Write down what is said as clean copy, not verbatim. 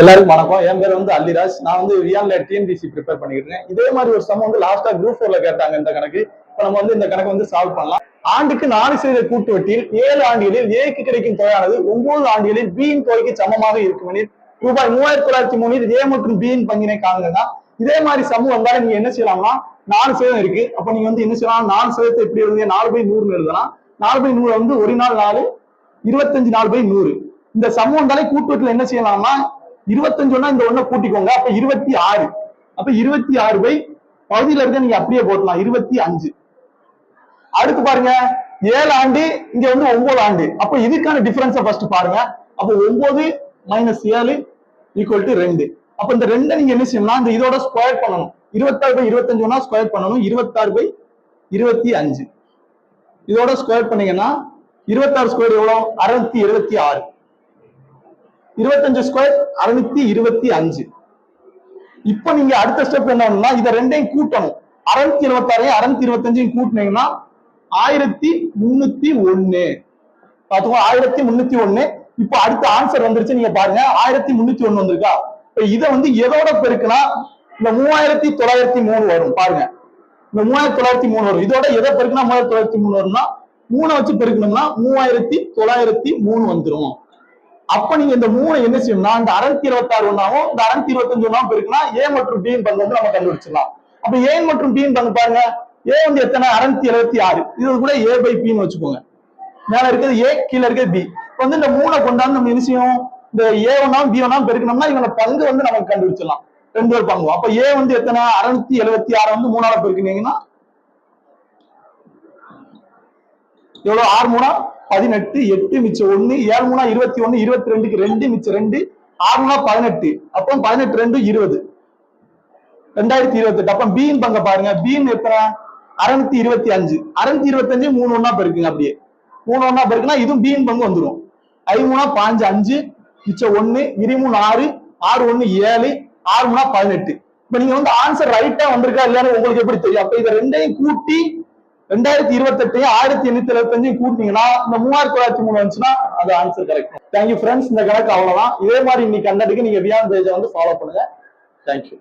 எல்லாருக்கும் வணக்கம். என் பேர் வந்து அல்லிராஜ். நான் வந்து ரியான்ல டிஎன்பிசி ப்ரிப்பேர் பண்ணிட்டு இருக்கேன். இதே மாதிரி ஒரு சம் வந்து லாஸ்டா குரூப் 4ல கேட்டாங்க இந்த கணக்கு. இப்ப நம்ம வந்து இந்த கணக்கு வந்து சால்வ் பண்ணலாம். ஆண்டுக்கு 4 கூட்டு வட்டியில் 7 ஆண்டுகளில் ஏக்கு கிடைக்கும் தொகையானது 9 ஆண்டுகளில் பியின் தொகைக்கு சமமாக இருக்கும் எனில் ரூபாய் 3903 ஏ மற்றும் பியின் பங்கினை காணுங்கன்னா இதே மாதிரி சம் வந்தாலும் நீங்க என்ன செய்யலாம்னா 4% இருக்கு. அப்ப நீங்க வந்து என்ன செய்யலாம், 4% எப்படி எழுதுங்க, 4/100 எழுதலாம். 4/100 வந்து ஒரு நாள் 4, 25 4/100. இந்த சம் வந்தாலே கூட்டு வட்டில என்ன செய்யலாம்னா 25 இந்த ஒண்ண கூட்டிக்கோங்க. அப்ப 26. அப்ப 26 பகுதியில இருக்க நீங்க அப்படியே போடலாம் 25. அடுத்து பாருங்க 7 ஆண்டு, இங்க வந்து 9 ஆண்டு. அப்ப இதுக்கான டிஃபரன்ஸ ஃபர்ஸ்ட் பாருங்க. அப்ப 9 - 7 = 2. அப்ப இந்த 2 நீங்க என்ன செய்யணும்னா இந்த இதோட ஸ்கொயர் பண்ணணும். 26/25 ஸ்கொயர் பண்ணணும். 26/25 இதோட ஸ்கொயர் பண்ணீங்கன்னா 26 ஸ்கொயர் எவ்வளவு, 676. 25 ஸ்கொயர் 625. இப்ப நீங்க அடுத்த ஸ்டெப் என்னன்னா இத ரெண்டையும் கூட்டணும். 676 625 கூட்டினீங்கன்னா 1301. பாத்துக்கோங்க, 1301. இப்ப அடுத்த ஆன்சர் வந்துருச்சு. நீங்க பாருங்க 1301 வந்திருக்கா. இப்ப இதை வந்து எதோட பெருக்குனா இந்த 3903 வரும். பாருங்க, இந்த 3903 வரும். இதோட எதை பெருக்குனா 3903 வரும்னா 3 வச்சு பெருக்கணும்னா 3903 வந்துடும். அப்ப நீங்க இந்த 3 என்ன செய்யணும்னா இந்த 626 ஒன்னாவும் இந்த 625 ஒன்னாவும் பெருக்குனா ஏ மற்றும் பி பங்கு வந்து நம்ம கண்டுபிடிச்சிடலாம். அப்ப ஏ மற்றும் பி பங்கு பாருங்க, ஏ வந்து எத்தனை, 676. இது கூட ஏ பை பின்னு வச்சுக்கோங்க. மேல இருக்கிறது ஏ, கீழே இருக்கிறது பி. வந்து இந்த 3 கொண்டாந்து நம்ம என்ன செய்யும், இந்த ஏ ஒன்னாவும் பி ஒன்னாவும் பெருக்கணும்னா இவங்க பங்கு வந்து நமக்கு கண்டுபிடிச்சிடலாம். 2 பேர் பங்கு. அப்ப ஏ வந்து எத்தனை, 676 வந்து 3ஆல பெருக்கினீங்கன்னா எவ்வளவு, 6 3 18, 8 மிச்சம் 1, 7 3 21, 22க்கு 2 மிச்சம் 2, 6 3 18. அப்போ 18 2 20, 2028. அப்ப பீன் பங்க பாருங்க, பீன் எத்தனை, 625. 625 3 ஒண்ணா பெருக்குங்க. அப்படியே 3 ஒண்ணா பெருக்குனா இதுவும் பீன் பங்கு வந்துடும். 5 3 5 5 மிச்சம் 1, 23 6, 6 1 7, 6 3 18. இப்ப நீங்க வந்து ஆன்சர் ரைட்டா வந்திருக்கா இல்லையான்னு உங்களுக்கு எப்படி தெரியும்? அப்ப இதை ரெண்டையும் கூட்டி 2028 1875 கூட்டினீங்கன்னா இந்த 3903 வந்துச்சுன்னா அது ஆன்சர் கரெக்ட். Thank you friends. இந்த கணக்கு அவ்வளவுதான். இதே மாதிரி இன்னைக்கு கண்டதுக்கு நீங்க ரியான் பேஜை வந்து ஃபாலோ பண்ணுங்க. தேங்க்யூ.